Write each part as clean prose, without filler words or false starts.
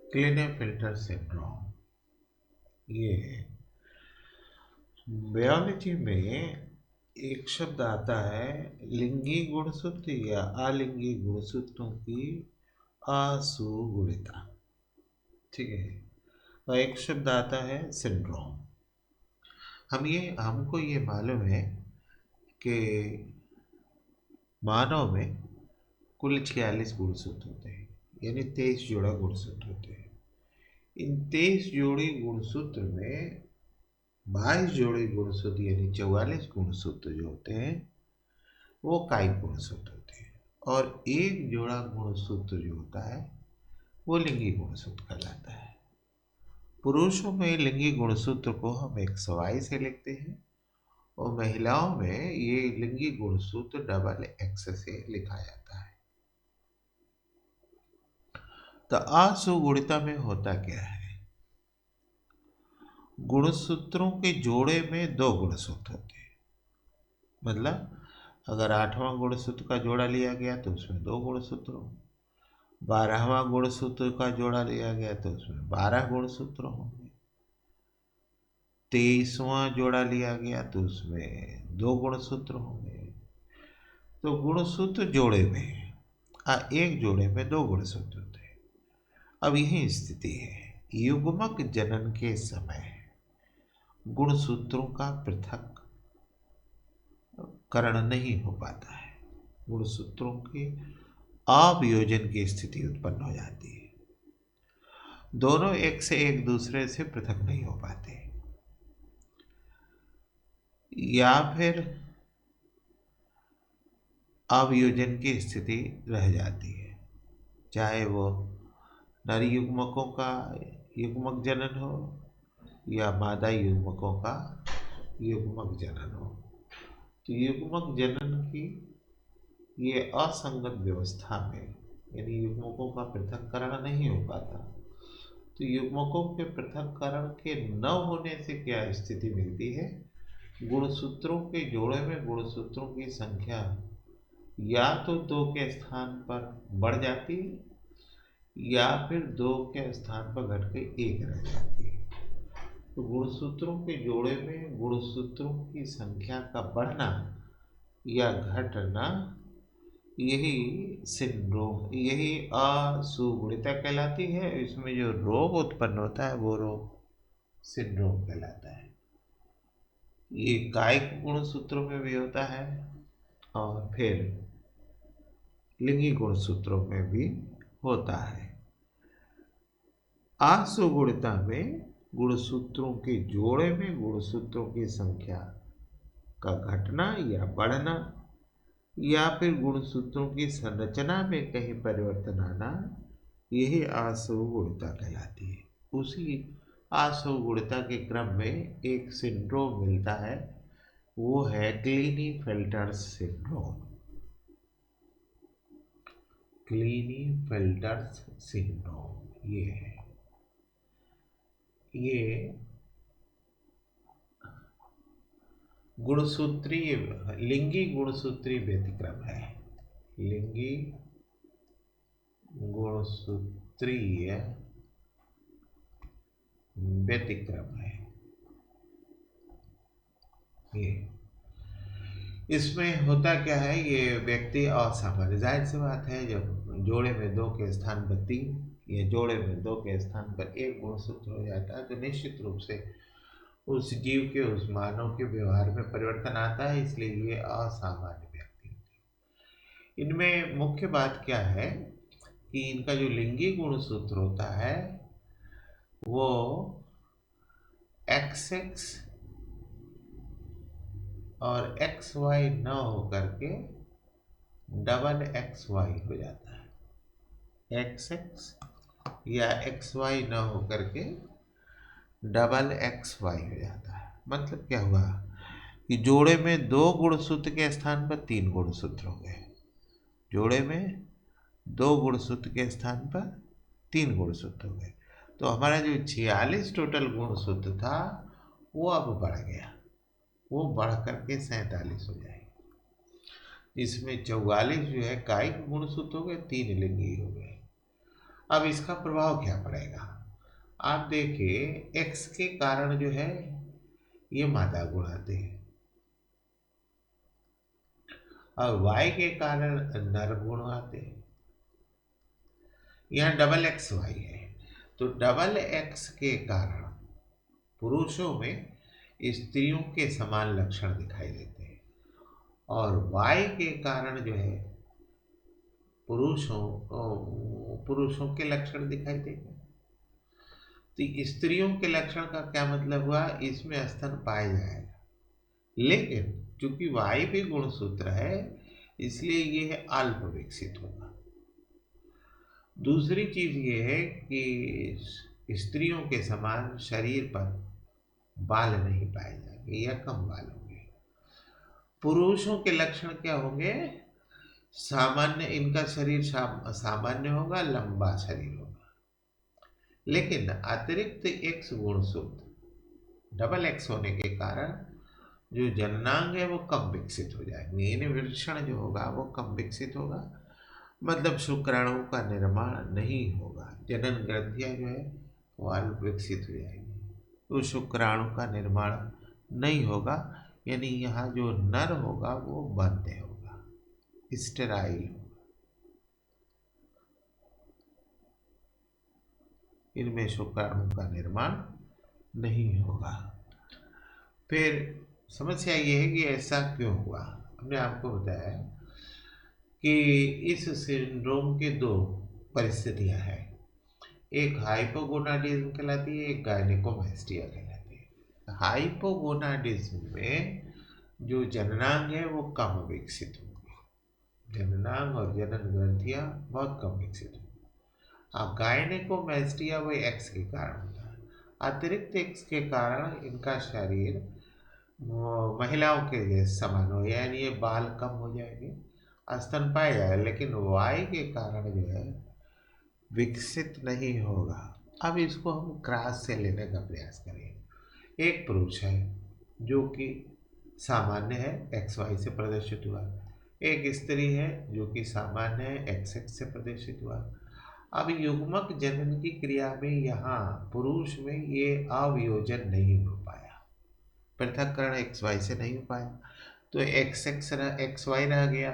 क्लिनेफेल्टर syndrome ये biology में एक शब्द आता है लिंगी गुणसूत्र या अलिंगी गुणसूत्रों की असुगुणिता। ठीक है। और एक शब्द आता है सिंड्रोम। हमको ये मालूम है कि मानव में कुल 46 गुणसूत्र होते हैं, यानी 23 जोड़ा गुणसूत्र होते हैं। इन 23 जोड़ी गुणसूत्र में 22 जोड़ी गुणसूत्र यानी 44 गुणसूत्र जो होते हैं वो कायिक गुणसूत्र होते हैं, और एक जोड़ा गुणसूत्र जो होता है वो लिंगी गुणसूत्र कहलाता है। पुरुषों में लिंगी गुणसूत्र को हम एक सवाई से लिखते हैं, और महिलाओं में ये लिंगी गुणसूत्र डबल एक्स से लिखा जाता है। तो असुगुणिता में होता क्या है? गुणसूत्रों के जोड़े में दो गुणसूत्र होते हैं। मतलब अगर 8वां गुणसूत्र का जोड़ा लिया गया तो उसमें दो गुणसूत्र होंगे, 12वां गुणसूत्र का जोड़ा लिया गया तो उसमें 12 गुणसूत्र होंगे, 23वां जोड़ा लिया गया तो उसमें दो गुणसूत्र होंगे। तो गुणसूत्र जोड़े में एक जोड़े में दो गुणसूत्र होते हैं। अब यही स्थिति है, युग्मक जनन के समय गुणसूत्रों का पृथक करण नहीं हो पाता है, गुणसूत्रों के अवियोजन की स्थिति उत्पन्न हो जाती है। दोनों एक दूसरे से पृथक नहीं हो पाते, या फिर अवियोजन की स्थिति रह जाती है, चाहे वो नर युग्मकों का युग्मक जनन हो या मादा युग्मकों का युग्मक जनन हो। तो युग्मक जनन की ये असंगत व्यवस्था में, यानी युग्मकों का पृथक्करण नहीं हो पाता, तो युग्मकों के पृथक्करण के न होने से क्या स्थिति मिलती है? गुणसूत्रों के जोड़े में गुणसूत्रों की संख्या या तो दो के स्थान पर बढ़ जाती है, या फिर दो के स्थान पर घट के एक रह जाती है। तो गुणसूत्रों के जोड़े में गुणसूत्रों की संख्या का बढ़ना या घटना, यही सिंड्रोम, यही असुगुणिता कहलाती है। इसमें जो रोग उत्पन्न होता है वो रोग सिंड्रोम कहलाता है। ये कायिक गुणसूत्रों में भी होता है और फिर लिंगी गुणसूत्रों में भी होता है। असुगुणिता में गुणसूत्रों के जोड़े में गुणसूत्रों की संख्या का घटना या बढ़ना, या फिर गुणसूत्रों की संरचना में कहीं परिवर्तन आना, यही असुगुणिता कहलाती है। उसी असुगुणिता के क्रम में एक सिंड्रोम मिलता है, वो है क्लीनीफेल्टर सिंड्रोम। क्लीनीफेल्टर सिंड्रोम ये है, ये गुणसूत्रीय लिंगी गुणसूत्रीय व्यतिक्रम है। लिंगी गुणसूत्रीय व्यतिक्रम है ये। इसमें होता क्या है, ये व्यक्ति असामान्य, जाहिर सी बात है, जब जोड़े में दो के स्थान पर तीन या जोड़े में दो के स्थान पर एक गुणसूत्र हो जाता है तो निश्चित रूप से उस जीव के, उस मानव के व्यवहार में परिवर्तन आता है, इसलिए ये असामान्य व्यक्ति होते हैं। इनमें मुख्य बात क्या है कि इनका जो लिंगी गुणसूत्र होता है वो XX और XY न होकर के XX हो जाता है। XX या XY न होकर के XXY हो जाता है। मतलब क्या हुआ कि जोड़े में दो गुणसूत्र के स्थान पर तीन गुणसूत्र हो गए, जोड़े में दो गुणसूत्र के स्थान पर तीन गुणसूत्र हो गए। तो हमारा जो 46 टोटल गुणसूत्र था वो अब बढ़ गया, वो बढ़ करके 47 हो जाएगा। इसमें 44 जो है कायिक गुणसूत्र हो गए, तीन लिंगी हो गए। अब इसका प्रभाव क्या पड़ेगा? आप देखिए, एक्स के कारण जो है ये मादा गुण आते हैं और वाई के कारण नर गुण आते हैं। यहाँ डबल एक्स वाई है, तो डबल एक्स के कारण पुरुषों में स्त्रियों के समान लक्षण दिखाई देते हैं और वाई के कारण जो है पुरुषों पुरुषों के लक्षण दिखाई देंगे। तो स्त्रियों के लक्षण का क्या मतलब हुआ? इसमें स्तन पाया जाएगा, लेकिन चूंकि वाई भी गुणसूत्र है इसलिए ये अल्प विकसित होगा। दूसरी चीज ये है कि स्त्रियों के समान शरीर पर बाल नहीं पाए जाएंगे या कम बाल होंगे। पुरुषों के लक्षण क्या होंगे? सामान्य, इनका शरीर सामान्य होगा, लंबा शरीर होगा, लेकिन अतिरिक्त एक्स गुणसूत्र डबल एक्स होने के कारण जो जननांग है वो कम विकसित हो जाएंगे, यानी वृषण जो होगा वो कम विकसित होगा, मतलब शुक्राणु का निर्माण नहीं होगा। जनन ग्रंथियां जो है वो अल्प विकसित हो जाएंगी, तो शुक्राणु का निर्माण नहीं होगा, यानी यहाँ जो नर होगा वो बंद होगा, स्टेराइल होगा। इनमें शुक्राणु का निर्माण नहीं होगा। फिर समस्या ये है कि ऐसा क्यों हुआ? हमने आपको बताया कि इस सिंड्रोम के दो परिस्थितियां हैं, एक हाइपोगोनाडिज्म कहलाती है, एक गायनेकोमैस्टिया कहलाती है। हाइपोगोनाडिज्म में जो जननांग है वो कम विकसित होंगे, जननांग और जनन ग्रंथियां बहुत कम विकसित होंगी। गायनेकोमैस्टिया वो एक्स के कारण होता है, अतिरिक्त एक्स के कारण इनका शरीर महिलाओं के जैसे समान हो, यानी ये बाल कम हो जाएंगे, स्तन पाए जाए, लेकिन वाई के कारण जो है विकसित नहीं होगा। अब इसको हम क्रॉस से लेने का प्रयास करें। एक पुरुष है जो कि सामान्य है, एक्स वाई से प्रदर्शित हुआ, एक स्त्री है जो कि सामान्य है, एक्स एक्स से प्रदर्शित हुआ। अब युग्मक जनन की क्रिया में यहाँ पुरुष में ये अवियोजन नहीं हो पाया, पृथक्करण एक्स वाई से नहीं हो पाया, तो एक्स वाई रह गया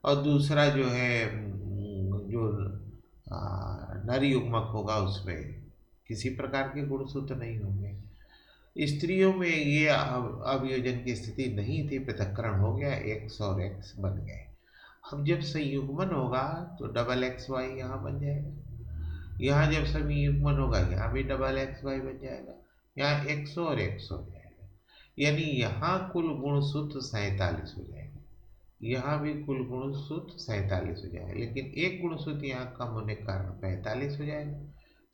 और दूसरा जो है जो नर युग्मक होगा उसमें किसी प्रकार के गुणसूत्र नहीं होंगे। स्त्रियों में ये अवियोजन की स्थिति नहीं थी, पृथक्करण हो गया, एक्स और एक्स बन गए। अब जब संयुग्मन होगा तो डबल एक्स वाई यहाँ बन जाएगा, यहाँ जब संयुग्मन होगा यहाँ भी डबल एक्स वाई बन जाएगा, यहाँ एक्स और एक्स हो जाएगा, यानी यहाँ कुल गुणसूत्र 47 हो जाएंगे, यहाँ भी कुल गुणसूत्र 47 हो जाएगा, लेकिन एक गुणसूत्र यहाँ कम होने के कारण 45 हो जाएगा,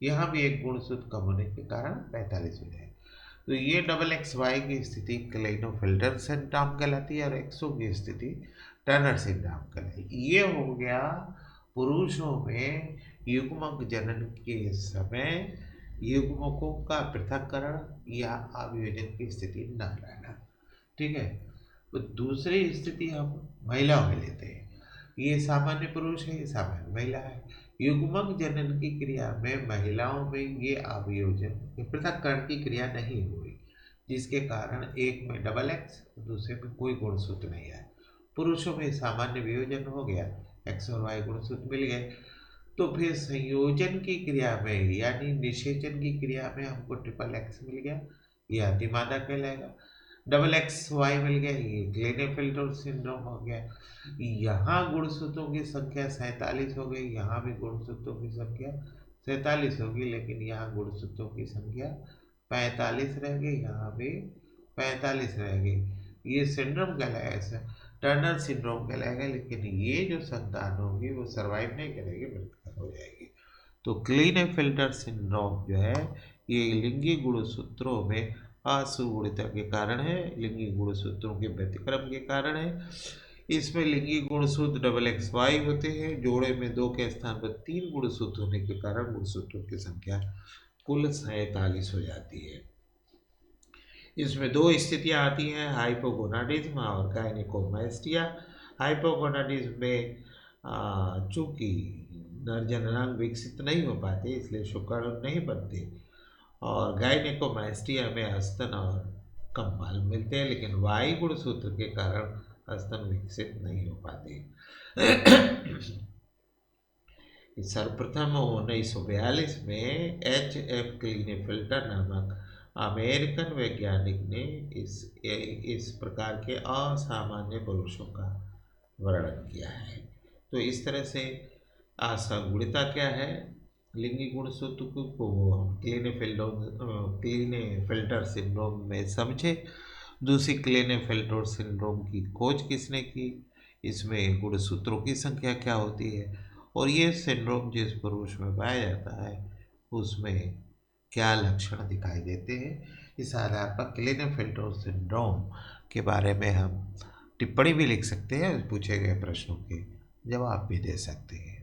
यहाँ भी एक गुणसूत्र कम होने के कारण 45 हो जाएगा। तो ये डबल एक्स वाई की स्थिति क्लेइनोफिल्टर सिंड्रोम कहलाती है और एक्सो की स्थिति टर्नर सिंड्रोम कहलाती है। ये हो गया पुरुषों में युग्मक जनन के समय युग्मकों का पृथक्करण या अवियोजन की स्थिति न रहना। ठीक है, तो दूसरी स्थिति हम महिला में लेते हैं, ये सामान्य पुरुष है, ये सामान्य महिला है। युग्मक जनन की क्रिया में महिलाओं में ये अवियोजन पृथक्करण की क्रिया नहीं हुई, जिसके कारण एक में डबल एक्स, दूसरे में कोई गुणसूत्र नहीं आया। पुरुषों में सामान्य वियोजन हो गया, एक्स और वाई गुणसूत्र मिल गए, तो फिर संयोजन की क्रिया में यानी निषेचन की क्रिया में हमको ट्रिपल एक्स मिल गया, यह अतिमादा कहलाएगा। डबल एक्स वाई मिल गया, ये क्लेनेफेल्टर सिंड्रोम हो गया। यहाँ गुणसूत्रों की संख्या 47 हो गई, यहाँ भी गुणसूत्रों की संख्या 47 होगी, लेकिन यहाँ गुणसूत्रों की संख्या 45 रह गई, यहाँ भी 45 रह गई। ये सिंड्रोम कहलाएगा, टर्नर सिंड्रोम कहलाएगा, लेकिन ये जो संतान होगी वो सर्वाइव नहीं करेगी, मृत्यु हो जाएगी। तो क्लीनेफेल्टर सिंड्रोम जो है ये लिंगी गुणसूत्रों में असुगुणता के कारण है, लिंगी गुणसूत्रों के व्यतिक्रम के कारण है। इसमें लिंगी गुणसूत्र डबल एक्स वाई होते हैं, जोड़े में 2 के स्थान पर 3 गुणसूत्र होने के कारण गुणसूत्रों की संख्या कुल 47 हो जाती है। इसमें 2 स्थितियां आती हैं, हाइपोगोनाडिज्म और गायनेकोमैस्टिया। हाइपोगोनाडिज्म में चूंकि नर जननांग विकसित नहीं हो पाते, इसलिए शुक्राणु नहीं बनते। और गायनेकोमास्टिया में स्तन और कम बाल मिलते हैं, लेकिन वाई गुणसूत्र के कारण स्तन विकसित नहीं हो पाते। सर्वप्रथम 1942 में H.F. क्लीनेफेल्टर नामक अमेरिकन वैज्ञानिक ने इस प्रकार के असामान्य पुरुषों का वर्णन किया है। तो इस तरह से असंगुणिता क्या है, लिंगी गुणसूत्र को हम क्लीनेफेल्टर सिंड्रोम में समझे। दूसरी क्लीनेफेल्टर सिंड्रोम की खोज किसने की, इसमें गुणसूत्रों की संख्या क्या होती है, और ये सिंड्रोम जिस पुरुष में पाया जाता है उसमें क्या लक्षण दिखाई देते हैं। इस आधार पर क्लीनेफेल्टर सिंड्रोम के बारे में हम टिप्पणी भी लिख सकते हैं, पूछे गए प्रश्नों के जवाब भी दे सकते हैं।